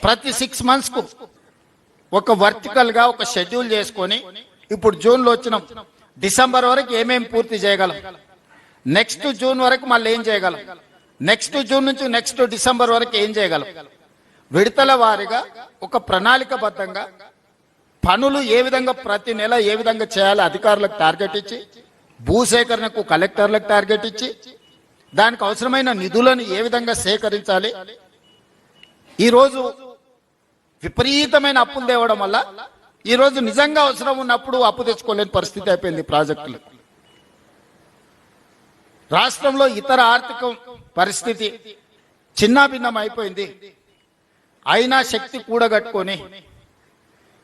ప్రతి 6 months కు ఒక వర్టికల్ గా ఒక షెడ్యూల్ చేసుకొని ఇప్పుడు జూన్లో వచ్చినాం, డిసెంబర్ వరకు ఏమేమి పూర్తి చేయగలం, నెక్స్ట్ జూన్ వరకు మళ్ళీ ఏం చేయగలం, నెక్స్ట్ జూన్ నుంచి నెక్స్ట్ డిసెంబర్ వరకు ఏం చేయగలం, విడతల వారీగా ఒక ప్రణాళికబద్ధంగా పనులు ఏ విధంగా ప్రతి నెల ఏ విధంగా చేయాలి అధికారులకు టార్గెట్ ఇచ్చి, భూసేకరణకు కలెక్టర్లకు టార్గెట్ ఇచ్చి, దానికి అవసరమైన నిధులను ఏ విధంగా సేకరించాలి. ఈరోజు విపరీతమైన అప్పులు తేవడం వల్ల ఈరోజు నిజంగా అవసరం ఉన్నప్పుడు అప్పు తెచ్చుకోలేని పరిస్థితి అయిపోయింది ప్రాజెక్టులు. రాష్ట్రంలో ఇతర ఆర్థిక పరిస్థితి చిన్నాభిన్నం అయిపోయింది. అయినా శక్తి కూడగట్టుకొని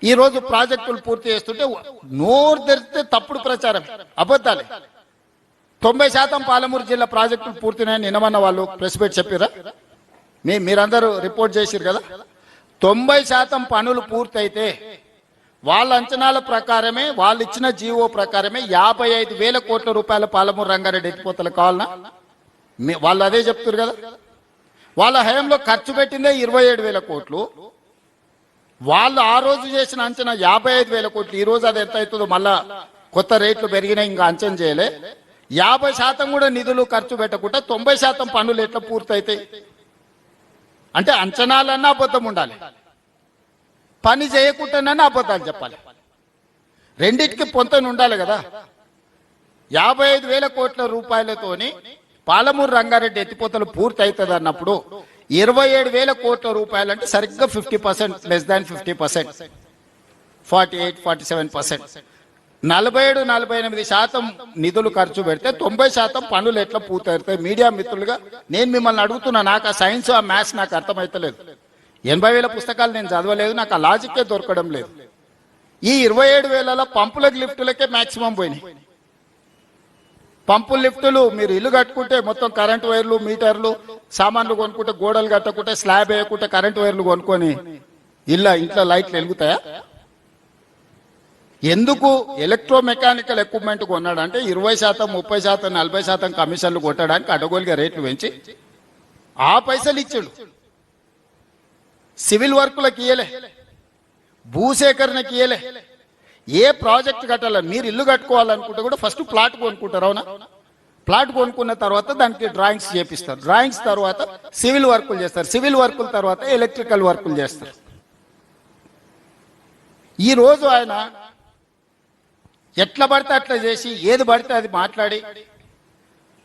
ఈరోజు ప్రాజెక్టులు పూర్తి చేస్తుంటే నోరు తెరిస్తే తప్పుడు ప్రచారం, అబద్ధాలే. 90% పాలమూరు జిల్లా ప్రాజెక్టులు పూర్తినాయని నిన్నమన్న వాళ్ళు ప్రెస్ మీట్ చెప్పారా? మీరందరూ రిపోర్ట్ చేసిరు కదా. 90% పనులు పూర్తయితే వాళ్ళ అంచనాల ప్రకారమే, వాళ్ళు ఇచ్చిన జీవో ప్రకారమే 55,000 కోట్ల రూపాయల పాలమూరు రంగారెడ్డి ఎత్తిపోతలు కావాలన్నా వాళ్ళు అదే చెప్తారు కదా. వాళ్ళ హయాంలో ఖర్చు పెట్టిందే 27,000 కోట్లు. వాళ్ళు ఆ రోజు చేసిన అంచనా 55,000 కోట్లు. ఈ రోజు అది ఎంత అవుతుందో మళ్ళా కొత్త రేట్లు పెరిగినాయి, ఇంకా అంచనా చేయలే. 50% కూడా నిధులు ఖర్చు పెట్టకుండా 90% పనులు ఎట్లా పూర్తయితాయి? అంటే అంచనాలన్నా అబద్ధం ఉండాలి, పని చేయకుండానన్నా అబద్ధాలు చెప్పాలి. రెండింటికి పొంతన ఉండాలి కదా. 55,000 కోట్ల రూపాయలతోని పాలమూరు రంగారెడ్డి ఎత్తిపోతలు పూర్తి అవుతుంది అన్నప్పుడు 27,000 కోట్ల రూపాయలు అంటే సరిగ్గా 50%, లెస్ దాన్ 50%, 48-47%, 47-48% నిధులు ఖర్చు పెడితే 90% పనులు ఎట్లా పూర్తవుతాయి? మీడియా మిత్రులుగా నేను మిమ్మల్ని అడుగుతున్నా. నాకు ఆ సైన్స్, ఆ మ్యాథ్స్ నాకు అర్థమైతలేదు. 80,000 పుస్తకాలు నేను చదవలేదు, నాకు ఆ లాజిక్కే దొరకడం లేదు. ఈ 27,000 పంపులకు లిఫ్టులకే మాక్సిమం పోయినాయి. పంపులు లిఫ్టులు మీరు ఇల్లు కట్టుకుంటే మొత్తం కరెంట్ వైర్లు, మీటర్లు, సామాన్లు కొనుక్కుంటే, గోడలు కట్టకుంటే, స్లాబ్ వేయకుంటే, కరెంట్ వైర్లు కొనుక్కొని ఇంట్లో లైట్లు వెలుగుతాయా? ఎందుకు ఎలక్ట్రోమెకానికల్ ఎక్విప్మెంట్ కొన్నాడు అంటే 20%, 30%, 40% కమిషన్లు కొట్టడానికి అడగోలుగా రేట్లు పెంచి ఆ పైసలు ఇచ్చాడు. సివిల్ వర్కులకు ఇయ్యలే, భూసేకరణకి ఇయ్యలే. ఏ ప్రాజెక్ట్ కట్టాల, మీరు ఇల్లు కట్టుకోవాలనుకుంటే కూడా ఫస్ట్ ప్లాట్ కొనుక్కుంటారు. అవునా? ప్లాట్ కొనుక్కున్న తర్వాత దానికి డ్రాయింగ్స్ చేపిస్తారు, డ్రాయింగ్స్ తర్వాత సివిల్ వర్కులు చేస్తారు, సివిల్ వర్కుల తర్వాత ఎలక్ట్రికల్ వర్కులు చేస్తారు. ఈ రోజు ఆయన ఎట్లా పడితే అట్లా చేసి ఏది పడితే అది మాట్లాడి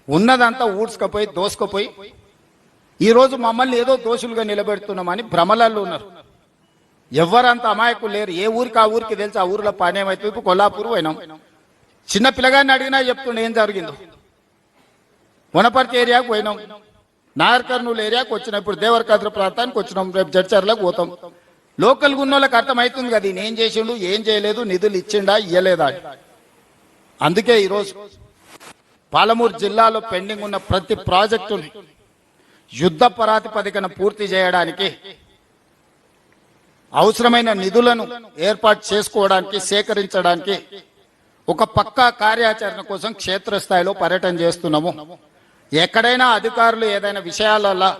ఉన్నదంతా ఊడ్చుకపోయి దోసుకపోయి ఈరోజు మమ్మల్ని ఏదో దోషులుగా నిలబెడుతున్నామని భ్రమలలో ఉన్నారు. ఎవరంత అమాయకులు లేరు. ఏ ఊరికి ఆ ఊరికి తెలిసి ఆ ఊరిలో పని ఏమైతే. ఇప్పుడు కొల్లాపూర్ పోయినాం, చిన్న పిల్లగాన్ని అడిగినా చెప్తుండే ఏం జరిగిందో. వనపర్తి ఏరియాకు పోయినాం, నాగర్ కర్నూలు ఏరియాకు వచ్చినాం, ఇప్పుడు దేవరకద్ర ప్రాంతానికి వచ్చినాం, రేపు జడ్చర్లకు పోతాం. లోకల్గా ఉన్న వాళ్ళకి అర్థమవుతుంది కదా ఈయన ఏం చేసిండు, ఏం చేయలేదు, నిధులు ఇచ్చిండా ఇయ్యలేదా. అందుకే ఈరోజు పాలమూరు జిల్లాలో పెండింగ్ ఉన్న ప్రతి ప్రాజెక్టుని యుద్ధ ప్రాతిపదికన పూర్తి చేయడానికి అవసరమైన నిధులను ఏర్పాటు చేసుకోవడానికి, సేకరించడానికి ఒక పక్కా కార్యాచరణ కోసం క్షేత్రస్థాయిలో పర్యటన చేస్తున్నాము. ఎక్కడైనా అధికారులు ఏదైనా విషయాలలో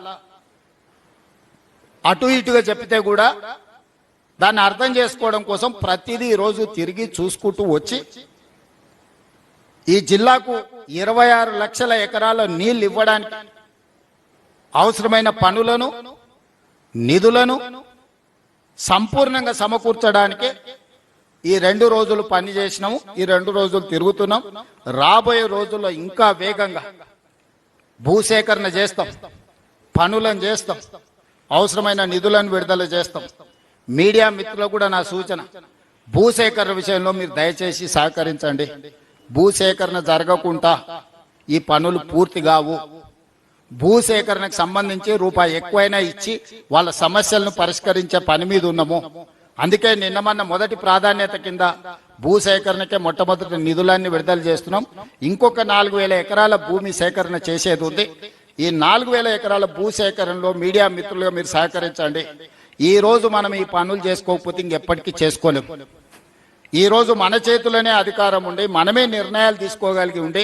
అటు ఇటుగా చెప్తే కూడా దాన్ని అర్థం చేసుకోవడం కోసం ప్రతిదీ ఈరోజు తిరిగి చూసుకుంటూ వచ్చి ఈ జిల్లాకు 26 లక్షల ఎకరాల నీళ్లు ఇవ్వడానికి అవసరమైన పనులను, నిధులను సంపూర్ణంగా సమకూర్చడానికి ఈ 2 రోజులు పని చేసినాము. ఈ 2 రోజులు తిరుగుతున్నాం. రాబోయే రోజుల్లో ఇంకా వేగంగా భూసేకరణ చేస్తాం, పనులను చేస్తాం, అవసరమైన నిధులను విడుదల చేస్తాం. మీడియా మిత్రులకు కూడా నా సూచన, భూసేకరణ విషయంలో మీరు దయచేసి సహకరించండి. భూసేకరణ జరగకుండా ఈ పనులు పూర్తి కావు. భూసేకరణకు సంబంధించి రూపాయి ఎక్కువైనా ఇచ్చి వాళ్ళ సమస్యలను పరిష్కరించే పని మీద ఉన్నాము. అందుకే నిన్నమన్న మొదటి ప్రాధాన్యత కింద భూసేకరణకే మొట్టమొదటి నిధులన్నీ విడుదల చేస్తున్నాం. ఇంకొక 4,000 ఎకరాల భూమి సేకరణ చేసేది ఉంది. ఈ 4,000 ఎకరాల భూసేకరణలో మీడియా మిత్రులుగా మీరు సహకరించండి. ఈ రోజు మనం ఈ పనులు చేసుకోకపోతే ఇంకెప్పటికీ చేసుకోలేము. ఈ రోజు మన చేతులనే అధికారం ఉండి, మనమే నిర్ణయాలు తీసుకోగలిగి ఉండి,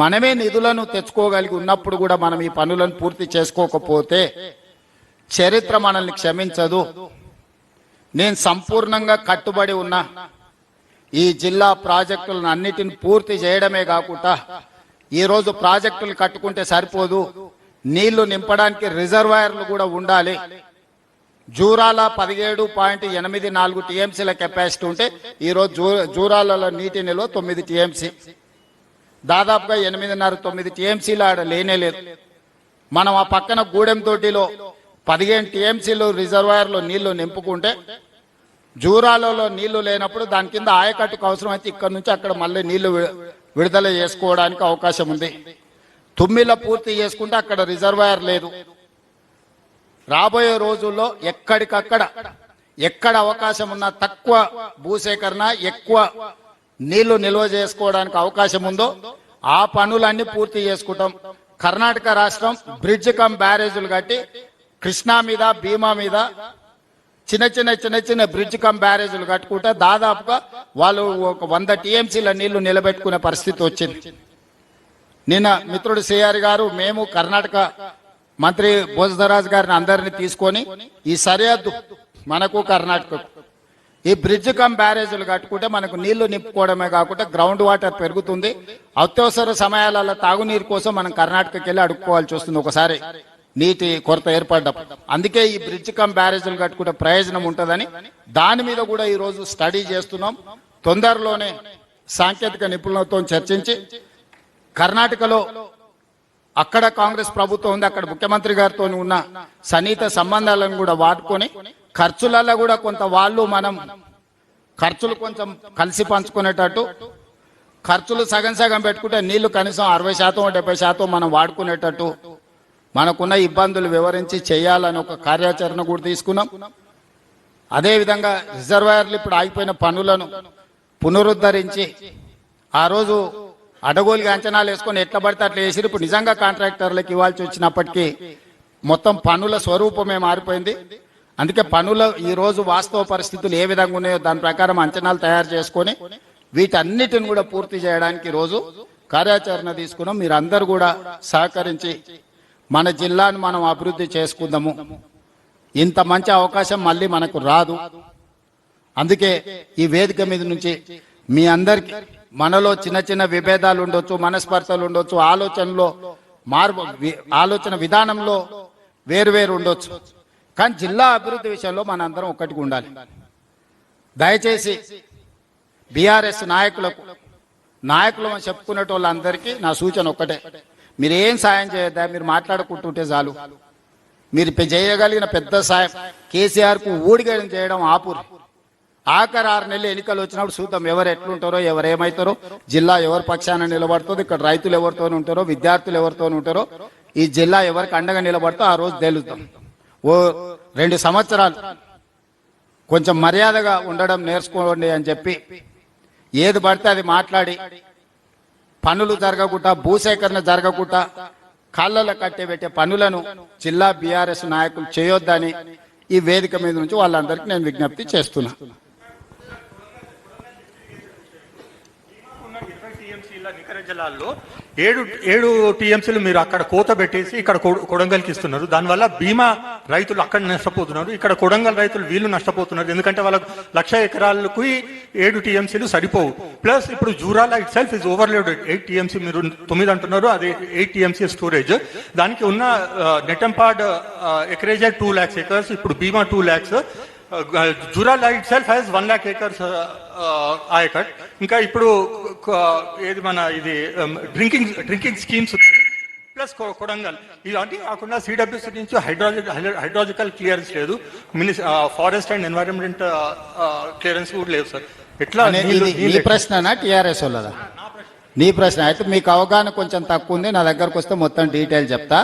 మనమే నిధులను తెచ్చుకోగలిగి ఉన్నప్పుడు కూడా మనం ఈ పనులను పూర్తి చేసుకోకపోతే చరిత్ర మనల్ని క్షమించదు. నేను సంపూర్ణంగా కట్టుబడి ఉన్నా. ఈ జిల్లా ప్రాజెక్టులను అన్నిటిని పూర్తి చేయడమే కాకుండా ఈరోజు ప్రాజెక్టులు కట్టుకుంటే సరిపోదు, నీళ్లు నింపడానికి రిజర్వాయర్లు కూడా ఉండాలి. జూరాల 17.84 టీఎంసీల కెపాసిటీ ఉంటే ఈరోజు జూరాలలో నీటి నిల్వ 9 టీఎంసీ, దాదాపుగా 8.5-9 టీఎంసీలు ఆడ లేనేలేదు. మనం ఆ పక్కన గూడెం తోటిలో 15 టీఎంసీలు రిజర్వాయర్లో నీళ్లు నింపుకుంటే జూరాలలో నీళ్లు లేనప్పుడు దాని కింద ఆయకట్టుకు అవసరమైతే ఇక్కడ నుంచి అక్కడ మళ్ళీ నీళ్లు విడుదల చేసుకోవడానికి అవకాశం ఉంది. తుమ్మిల పూర్తి చేసుకుంటే అక్కడ రిజర్వాయర్ లేదు. రాబోయే రోజుల్లో ఎక్కడికక్కడ ఎక్కడ అవకాశం ఉన్నా తక్కువ భూసేకరణ, ఎక్కువ నీళ్లు నిల్వ చేసుకోవడానికి అవకాశం ఉందో ఆ పనులన్నీ పూర్తి చేసుకుంటాం. కర్ణాటక రాష్ట్రం బ్రిడ్జ్ కమ్ బ్యారేజీలు కట్టి కృష్ణా మీద, భీమా మీద చిన్న చిన్న బ్రిడ్జ్ కమ్ బ్యారేజీలు కట్టుకుంటే దాదాపుగా వాళ్ళు ఒక 100 టీఎంసీల నీళ్లు నిలబెట్టుకునే పరిస్థితి వచ్చింది. నిన్న మిత్రుడు సిఆర్ గారు, మేము కర్ణాటక మంత్రి భోజరాజ్ గారిని అందరినీ తీసుకొని ఈ సరిహద్దు మనకు కర్ణాటకకు ఈ బ్రిడ్జ్ కమ్ బ్యారేజీలు కట్టుకుంటే మనకు నీళ్లు నింపుకోవడమే కాకుండా గ్రౌండ్ వాటర్ పెరుగుతుంది. అత్యవసర సమయాలలో తాగునీరు కోసం మనం కర్ణాటకకి వెళ్ళి అడుక్కోవాల్సి వస్తుంది ఒకసారి నీటి కొరత ఏర్పడ్డప్పుడు. అందుకే ఈ బ్రిడ్జ్ కమ్ బ్యారేజీలు కట్టుకుంటే ప్రయోజనం ఉంటుందని దాని మీద కూడా ఈరోజు స్టడీ చేస్తున్నాం. తొందరలోనే సాంకేతిక నిపుణులతో చర్చించి కర్ణాటకలో అక్కడ కాంగ్రెస్ ప్రభుత్వం ఉంది, అక్కడ ముఖ్యమంత్రి గారితో ఉన్న సన్నిహిత సంబంధాలను కూడా వాడుకొని ఖర్చులలో కూడా కొంత వాళ్ళు మనం ఖర్చులు కొంచెం కలిసి పంచుకునేటట్టు, ఖర్చులు సగం సగం పెట్టుకుంటే నీళ్లు కనీసం 60%-70% మనం వాడుకునేటట్టు మనకున్న ఇబ్బందులు వివరించి చేయాలని ఒక కార్యాచరణ కూడా తీసుకున్నాం. అదేవిధంగా రిజర్వాయర్లు ఇప్పుడు ఆగిపోయిన పనులను పునరుద్ధరించి ఆ రోజు అడగోలుగా అంచనాలు వేసుకొని ఎట్లా పడితే అట్లా వేసి ఇప్పుడు నిజంగా కాంట్రాక్టర్లకు ఇవ్వాల్సి వచ్చినప్పటికీ మొత్తం పనుల స్వరూపమే మారిపోయింది. అందుకే పనుల ఈ రోజు వాస్తవ పరిస్థితులు ఏ విధంగా ఉన్నాయో దాని ప్రకారం అంచనాలు తయారు చేసుకొని వీటన్నిటిని కూడా పూర్తి చేయడానికి ఈరోజు కార్యాచరణ తీసుకున్నాం. మీరు అందరూ కూడా సహకరించి మన జిల్లాను మనం అభివృద్ధి చేసుకుందాము. ఇంత మంచి అవకాశం మళ్ళీ మనకు రాదు. అందుకే ఈ వేదిక మీద నుంచి మీ అందరికి మనలో చిన్న చిన్న విభేదాలు ఉండొచ్చు, మనస్పర్ధలు ఉండొచ్చు, ఆలోచన విధానంలో వేరు ఉండొచ్చు, కానీ జిల్లా అభివృద్ధి విషయంలో మనందరం ఒక్కటిగా ఉండాలి. దయచేసి బీఆర్ఎస్ నాయకులు చెప్పుకునే వాళ్ళందరికీ నా సూచన ఒక్కటే, మీరు ఏం సాయం చేయద్దా, మీరు మాట్లాడుకుంటుంటే చాలు. మీరు చేయగలిగిన పెద్ద సాయం కేసీఆర్కు ఊడిగడం చేయడం ఆపురు. ఆఖరి 6 నెలలు ఎన్నికలు వచ్చినప్పుడు చూద్దాం ఎవరు ఎట్లుంటారో, ఎవరు ఏమవుతారో, జిల్లా ఎవరి పక్షాన నిలబడుతుందో, ఇక్కడ రైతులు ఎవరితో ఉంటారో, విద్యార్థులు ఎవరితో ఉంటారో, ఈ జిల్లా ఎవరికి అండగా నిలబడుతో ఆ రోజు తేలుతాం. ఓ 2 సంవత్సరాలు కొంచెం మర్యాదగా ఉండడం నేర్చుకోండి అని చెప్పి ఏది పడితే అది మాట్లాడి పనులు జరగకుండా, భూసేకరణ జరగకుండా కాళ్ళలో కట్టెబెట్టే పనులను జిల్లా బీఆర్ఎస్ నాయకులు చేయొద్దని ఈ వేదిక మీద నుంచి వాళ్ళందరికీ నేను విజ్ఞప్తి చేస్తున్నా. నికర జలాల్లో 7 టీఎంసీలు మీరు అక్కడ కోత పెట్టేసి ఇక్కడ కొడంగల్కి ఇస్తున్నారు. దానివల్ల భీమా రైతులు అక్కడ నష్టపోతున్నారు, ఇక్కడ కొడంగల్ రైతులు వీళ్ళు నష్టపోతున్నారు. ఎందుకంటే వాళ్ళకు 1,00,000 ఎకరాలకు 7 టీఎంసీలు సరిపోవు. ప్లస్ ఇప్పుడు Jurala it self is overloaded. 8 TMC మీరు 9 అంటున్నారు, అది 8 టీఎంసీ స్టోరేజ్. దానికి ఉన్న నెటంపాడ్ ఎకరేజ్ 2 lakhs acres, ఇప్పుడు భీమా 2 lakhs. Jurala it self has 1 lakh acres ayacut. ఇంకా ఇప్పుడు ఏది మన ఇది డ్రింకింగ్ స్కీమ్స్ ఉన్నాయి, ప్లస్ కొడంగల్. ఇలాంటి కాకుండా సిడబ్ల్యూసీ నుంచి హైడ్రాలజికల్ క్లియరెన్స్ లేదు, ఫారెస్ట్ అండ్ ఎన్వైరన్మెంట్ క్లియరెన్స్ కూడా లేదు సార్. ఎట్లా నీ ప్రశ్న టిఆర్ఎస్ వాళ్ళదా? నీ ప్రశ్న అయితే మీకు అవగాహన కొంచెం తక్కువ ఉంది, నా దగ్గరకు వస్తే మొత్తం డీటెయిల్ చెప్తా.